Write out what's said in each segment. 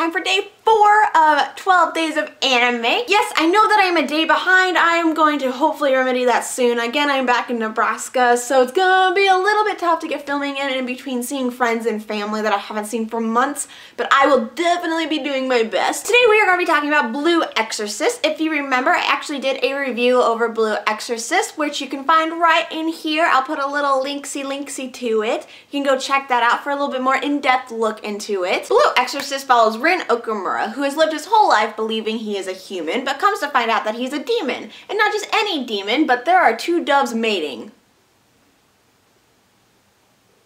time for day 4 of 12 days of anime. Yes, I know that I am a day behind. I am going to hopefully remedy that soon. Again, I'm back in Nebraska, so it's gonna be a little bit tough to get filming in between seeing friends and family that I haven't seen for months, but I will definitely be doing my best. Today we are going to be talking about Blue Exorcist. If you remember, I actually did a review over Blue Exorcist, which you can find right in here. I'll put a little linksy to it. You can go check that out for a little bit more in-depth look into it. Blue Exorcist follows Rin Okumura, who has lived his whole life believing he is a human, but comes to find out that he's a demon. And not just any demon, but there are two doves mating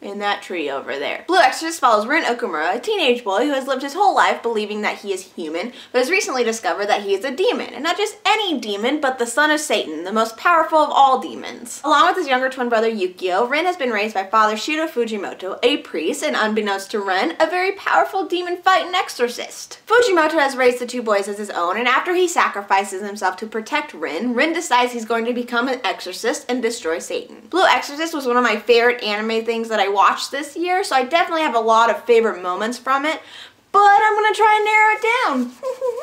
in that tree over there. Blue Exorcist follows Rin Okumura, a teenage boy who has lived his whole life believing that he is human, but has recently discovered that he is a demon. And not just any demon, but the son of Satan, the most powerful of all demons. Along with his younger twin brother Yukio, Rin has been raised by Father Shudo Fujimoto, a priest, and unbeknownst to Rin, a very powerful demon-fighting exorcist. Fujimoto has raised the two boys as his own, and after he sacrifices himself to protect Rin, Rin decides he's going to become an exorcist and destroy Satan. Blue Exorcist was one of my favorite anime things that I watched this year, so I definitely have a lot of favorite moments from it, but I'm gonna try and narrow it down.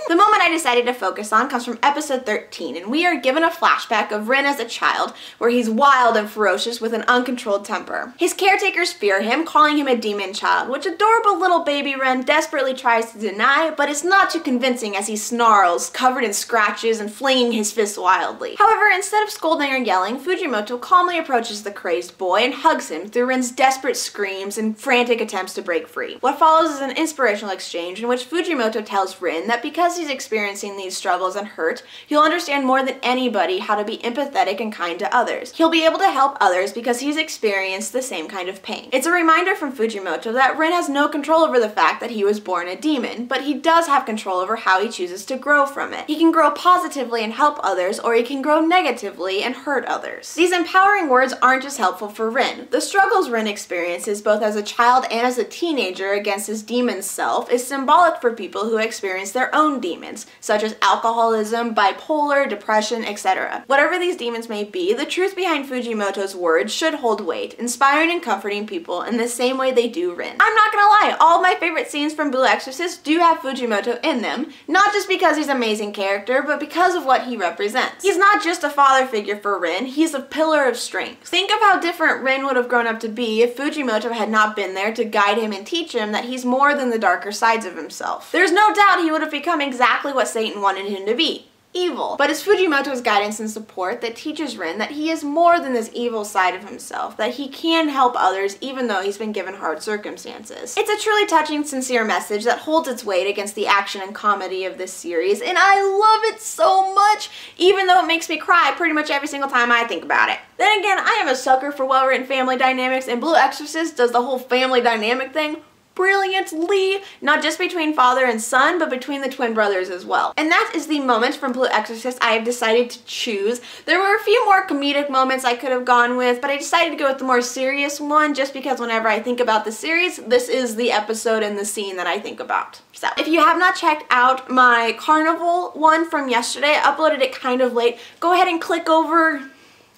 The moment I decided to focus on comes from episode 13, and we are given a flashback of Rin as a child, where he's wild and ferocious with an uncontrolled temper. His caretakers fear him, calling him a demon child, which adorable little baby Rin desperately tries to deny, but it's not too convincing as he snarls, covered in scratches and flinging his fists wildly. However, instead of scolding or yelling, Fujimoto calmly approaches the crazed boy and hugs him through Rin's desperate screams and frantic attempts to break free. What follows is an inspirational exchange in which Fujimoto tells Rin that because he's experiencing these struggles and hurt, he'll understand more than anybody how to be empathetic and kind to others. He'll be able to help others because he's experienced the same kind of pain. It's a reminder from Fujimoto that Rin has no control over the fact that he was born a demon, but he does have control over how he chooses to grow from it. He can grow positively and help others, or he can grow negatively and hurt others. These empowering words aren't just helpful for Rin. The struggles Rin experiences both as a child and as a teenager against his demon self is symbolic for people who experience their own demons, such as alcoholism, bipolar, depression, etc. Whatever these demons may be, the truth behind Fujimoto's words should hold weight, inspiring and comforting people in the same way they do Rin. I'm not gonna lie, all of my favorite scenes from Blue Exorcist do have Fujimoto in them, not just because he's an amazing character, but because of what he represents. He's not just a father figure for Rin, he's a pillar of strength. Think of how different Rin would have grown up to be if Fujimoto had not been there to guide him and teach him that he's more than the darker sides of himself. There's no doubt he would have become exactly what Satan wanted him to be. Evil. But it's Fujimoto's guidance and support that teaches Rin that he is more than this evil side of himself, that he can help others even though he's been given hard circumstances. It's a truly touching, sincere message that holds its weight against the action and comedy of this series, and I love it so much, even though it makes me cry pretty much every single time I think about it. Then again, I am a sucker for well-written family dynamics, and Blue Exorcist does the whole family dynamic thing brilliantly, not just between father and son, but between the twin brothers as well. And that is the moment from Blue Exorcist I have decided to choose. There were a few more comedic moments I could have gone with, but I decided to go with the more serious one just because whenever I think about the series, this is the episode and the scene that I think about. So, if you have not checked out my Carnival one from yesterday, I uploaded it kind of late, go ahead and click over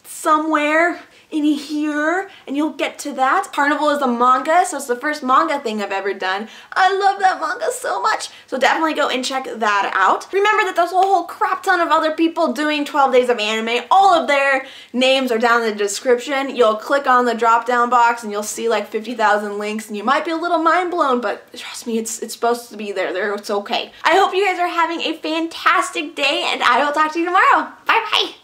somewhere in here and you'll get to that. Carnival is a manga, so it's the first manga thing I've ever done. I love that manga so much, so definitely go and check that out. Remember that there's a whole crap ton of other people doing 12 days of anime. All of their names are down in the description. You'll click on the drop down box and you'll see like 50,000 links and you might be a little mind blown, but trust me, it's supposed to be there. It's okay. I hope you guys are having a fantastic day and I will talk to you tomorrow. Bye bye.